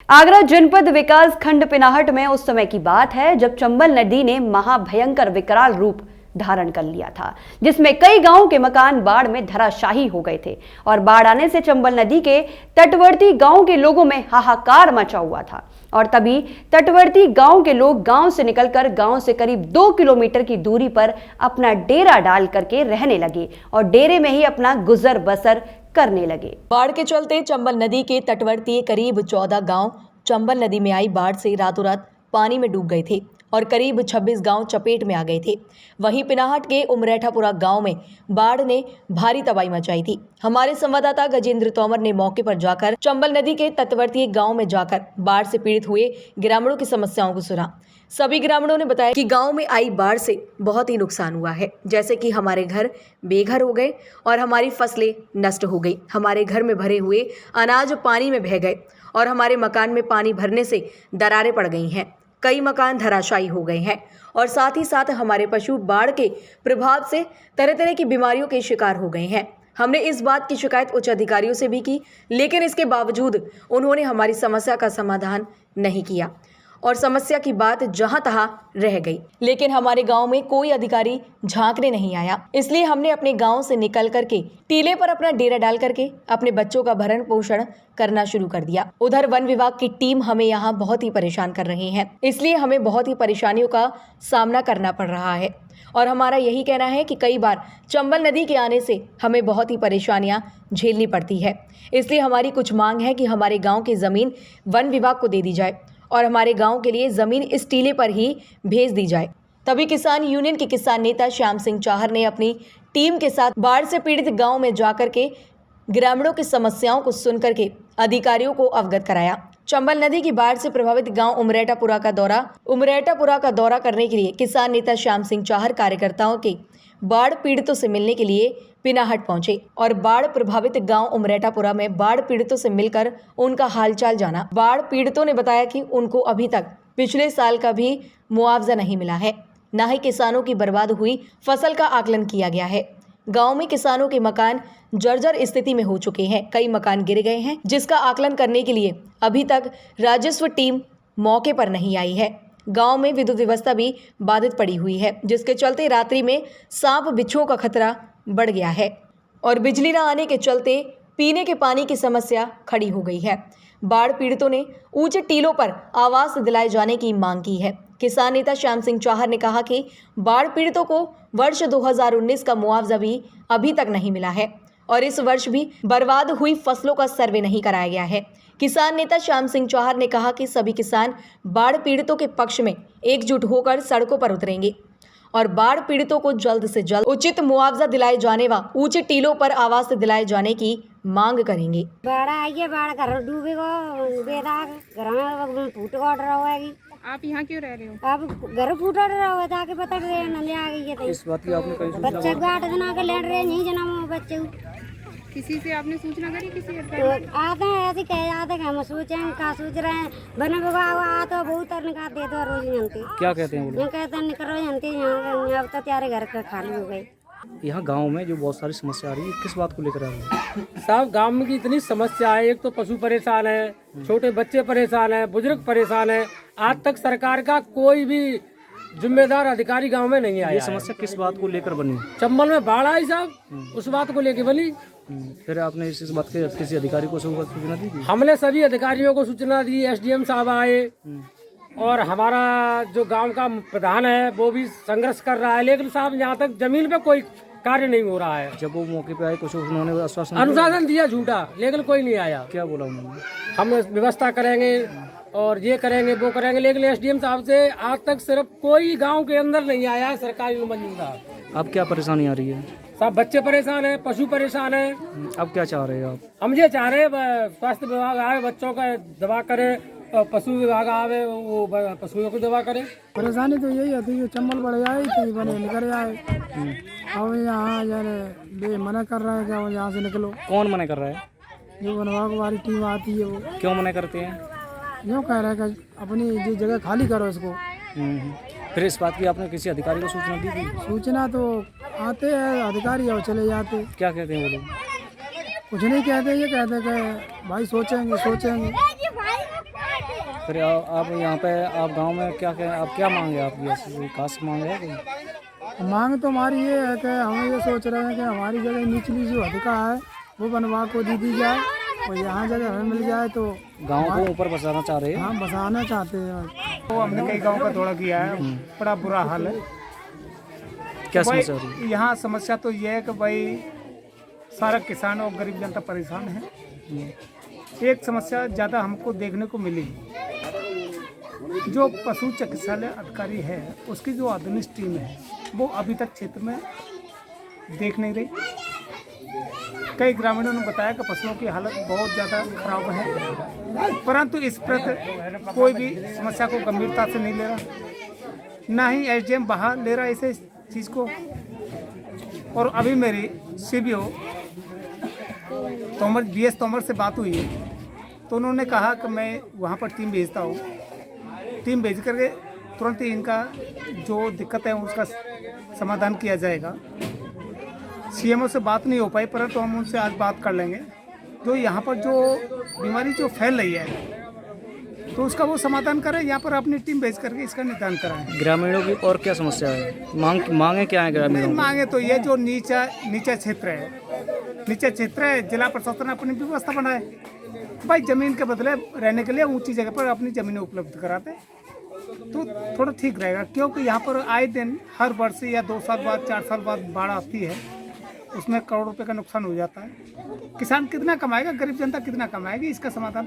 आगरा जनपद विकास खंड पिनाहट में उस समय की बात है जब चंबल नदी ने महाभयंकर विकराल रूप धारण कर लिया था, जिसमें कई गांवों के मकान बाढ़ में धराशायी हो गए थे और बाढ़ आने से चंबल नदी के तटवर्ती गांवों के लोगों में हाहाकार मचा हुआ था। और तभी तटवर्ती गांव के लोग गांव से निकलकर गांव से करीब 2 किलोमीटर की दूरी पर अपना डेरा डाल करके रहने लगे और डेरे में ही अपना गुजर बसर करने लगे। बाढ़ के चलते चंबल नदी के तटवर्ती करीब 14 गांव चंबल नदी में आई बाढ़ से रातों रात पानी में डूब गए थे और करीब 26 गांव चपेट में आ गए थे। वहीं पिनाहट के उमरेठापुरा गांव में बाढ़ ने भारी तबाही मचाई थी। हमारे संवाददाता गजेंद्र तोमर ने मौके पर जाकर चंबल नदी के तटवर्ती गांव में जाकर बाढ़ से पीड़ित हुए ग्रामीणों की समस्याओं को सुना। सभी ग्रामीणों ने बताया कि गांव में आई बाढ़ से बहुत ही नुकसान हुआ है, जैसे कि हमारे घर बेघर हो गए और हमारी फसलें नष्ट हो गई। हमारे घर में भरे हुए अनाज पानी में बह गए और हमारे मकान में पानी भरने से दरारें पड़ गई हैं। कई मकान धराशायी हो गए हैं और साथ ही साथ हमारे पशु बाढ़ के प्रभाव से तरह तरह की बीमारियों के शिकार हो गए हैं। हमने इस बात की शिकायत उच्च अधिकारियों से भी की, लेकिन इसके बावजूद उन्होंने हमारी समस्या का समाधान नहीं किया और समस्या की बात जहां तहां रह गई। लेकिन हमारे गांव में कोई अधिकारी झांकने नहीं आया, इसलिए हमने अपने गांव से निकल करके टीले पर अपना डेरा डाल करके अपने बच्चों का भरण पोषण करना शुरू कर दिया। उधर वन विभाग की टीम हमें यहाँ बहुत ही परेशान कर रही है, इसलिए हमें बहुत ही परेशानियों का सामना करना पड़ रहा है और हमारा यही कहना है कि कई बार चंबल नदी के आने से हमें बहुत ही परेशानियां झेलनी पड़ती है। इसलिए हमारी कुछ मांग है कि हमारे गाँव की जमीन वन विभाग को दे दी जाए और हमारे गांव के लिए जमीन इस टीले पर ही भेज दी जाए। तभी किसान यूनियन के किसान नेता श्याम सिंह चाहर ने अपनी टीम के साथ बाढ़ से पीड़ित गांव में जाकर के ग्रामीणों की समस्याओं को सुनकर के अधिकारियों को अवगत कराया। चंबल नदी की बाढ़ से प्रभावित गांव उमरेठापुरा का दौरा करने के लिए किसान नेता श्याम सिंह चाहर कार्यकर्ताओं के बाढ़ पीड़ितों से मिलने के लिए पिनाहट पहुंचे और बाढ़ प्रभावित गांव उमरेठापुरा में बाढ़ पीड़ितों से मिलकर उनका हालचाल जाना। बाढ़ पीड़ितों ने बताया कि उनको अभी तक पिछले साल का भी मुआवजा नहीं मिला है, न ही किसानों की बर्बाद हुई फसल का आकलन किया गया है। गांव में किसानों के मकान जर्जर स्थिति में हो चुके हैं, कई मकान गिर गए हैं, जिसका आकलन करने के लिए अभी तक राजस्व टीम मौके पर नहीं आई है। गांव में विद्युत व्यवस्था भी बाधित पड़ी हुई है, जिसके चलते रात्रि में सांप बिच्छुओं का खतरा बढ़ गया है और बिजली न आने के चलते पीने के पानी की समस्या खड़ी हो गई है। बाढ़ पीड़ितों ने ऊंचे टीलों पर आवास दिलाए जाने की मांग की है। किसान नेता श्याम सिंह चाहर ने कहा कि बाढ़ पीड़ितों को वर्ष 2019 का मुआवजा भी अभी तक नहीं मिला है और इस वर्ष भी बर्बाद हुई फसलों का सर्वे नहीं कराया गया है। किसान नेता श्याम सिंह चाहर ने कहा कि सभी किसान बाढ़ पीड़ितों के पक्ष में एकजुट होकर सड़कों पर उतरेंगे और बाढ़ पीड़ितों को जल्द से जल्द उचित मुआवजा दिलाए जाने व ऊंचे टीलों पर आवास दिलाए जाने की मांग करेंगे। बाढ़ आई है, बाढ़ घर डूबेगा, बेदाग घर में फूट काट रहा है। आप यहाँ क्यों रह रहे हो? अब घर फूट रहा है, जाके पता रहे नले आ गई है। इस बात की आपने कहीं सूचना बच्चे को 8 दिन आके लड़ रहे नहीं जना बच्चे किसी से आपने सूचना करी? किसी तो आते हैं ऐसे कह जाते हैं, हम सोचें क्या सोच रहे हैं। वन विभाग आता बहुत निकाल दे दो रोज जानते क्या कहते हैं वो लोग? कहते हैं निकल जानते यहाँ अब तो त्यारे घर का खाली हो गए। यहाँ गांव में जो बहुत सारी समस्या आ रही है, किस बात को लेकर आ रही है? साहब गांव में की इतनी समस्या है, एक तो पशु परेशान है, छोटे बच्चे परेशान है, बुजुर्ग परेशान है। आज तक सरकार का कोई भी जिम्मेदार अधिकारी गांव में नहीं आया। ये समस्या किस बात को लेकर बनी? चंबल में बाढ़ आई साहब, उस बात को लेकर बनी। फिर आपने इस बात के किसी अधिकारी को सूचना दी थी? हमने सभी अधिकारियों को सूचना दी, एसडीएम साहब आए और हमारा जो गांव का प्रधान है वो भी संघर्ष कर रहा है, लेकिन साहब यहाँ तक जमीन पे कोई कार्य नहीं हो रहा है। जब वो मौके पे आए कुछ उन्होंने अनुशासन दिया झूठा, लेकिन कोई नहीं आया। क्या बोला उन्होंने? हम व्यवस्था करेंगे और ये करेंगे वो करेंगे, लेकिन एसडीएम साहब से आज तक सिर्फ कोई गांव के अंदर नहीं आया है सरकारी नुमाइंदा। अब क्या परेशानी आ रही है? सब बच्चे परेशान है, पशु परेशान है। अब क्या चाह रहे हैं आप? हम ये चाह रहे हैं स्वास्थ्य विभाग आए, बच्चों का दवा करे, और पशु विभाग आवे वो पशुओं को दवा करे। परेशानी तो यही होती है, चंबल बढ़ जाए कहीं बने निकल जाए। अब यहाँ यार बे मना कर रहा है कि अब यहाँ से निकलो। कौन मना कर रहा है? जो वन विभाग वाली टीम आती है वो। क्यों मना करते हैं? यूँ कह रहा है कि अपनी जो जगह खाली करो इसको। फिर इस बात की आपने किसी अधिकारी को सूचना दी थी? सूचना तो आते हैं अधिकारी और चले जाते। क्या कहते हैं वो लोग? कुछ नहीं कहते, ये कहते कि भाई सोचेंगे। फिर आप यहाँ पे आप गांव में आप क्या मांगे आपकी ऐसी विकास मांगे है कोई? मांग तो हमारी ये है कि हम ये सोच रहे हैं कि हमारी जगह निचली जो अधिका है वो बनवा को दी जाए और यहाँ जगह हमें मिल जाए तो गांव को ऊपर बसाना चाह रहे हैं। हम बसाना चाहते हैं। तो हमने कई गांव का दौरा किया है, बड़ा बुरा हाल है। क्या भाई, समस्या हो रही है? यहाँ समस्या तो ये है कि भाई सारा किसान और गरीब जनता परेशान है। एक समस्या ज़्यादा हमको देखने को मिली, जो पशु चिकित्सालय अधिकारी है उसकी जो आधुनिक टीम है वो अभी तक क्षेत्र में देख नहीं रही। कई ग्रामीणों ने बताया कि पशुओं की हालत बहुत ज़्यादा खराब है, परंतु इस प्रति कोई भी समस्या को गंभीरता से नहीं ले रहा, ना ही एसडीएम बाहर ले रहा है इसे चीज़ को। और अभी मेरी सीबीओ तोमर बीएस तोमर से बात हुई है तो उन्होंने कहा कि मैं वहाँ पर टीम भेजता हूँ, टीम भेज करके तुरंत ही इनका जो दिक्कत है उसका समाधान किया जाएगा। सीएमओ से बात नहीं हो पाई, परंतु हम उनसे आज बात कर लेंगे। जो यहाँ पर जो बीमारी जो फैल रही है तो उसका वो समाधान करें, यहाँ पर अपनी टीम भेज करके इसका निदान कराएं। ग्रामीणों की और क्या समस्या है? मांगे क्या है ग्रामीणों की? मांगे तो ये जो नीचा क्षेत्र है, नीचा क्षेत्र है, जिला प्रशासन अपनी व्यवस्था बनाए। भाई जमीन के बदले रहने के लिए ऊंची जगह पर अपनी जमीनें उपलब्ध कराते तो थोड़ा ठीक रहेगा, क्योंकि यहाँ पर आए दिन हर वर्ष या 2 साल बाद 4 साल बाद बाढ़ आती है, उसमें करोड़ों रुपए का नुकसान हो जाता है। किसान कितना कमाएगा, गरीब जनता कितना कमाएगी, इसका समाधान तो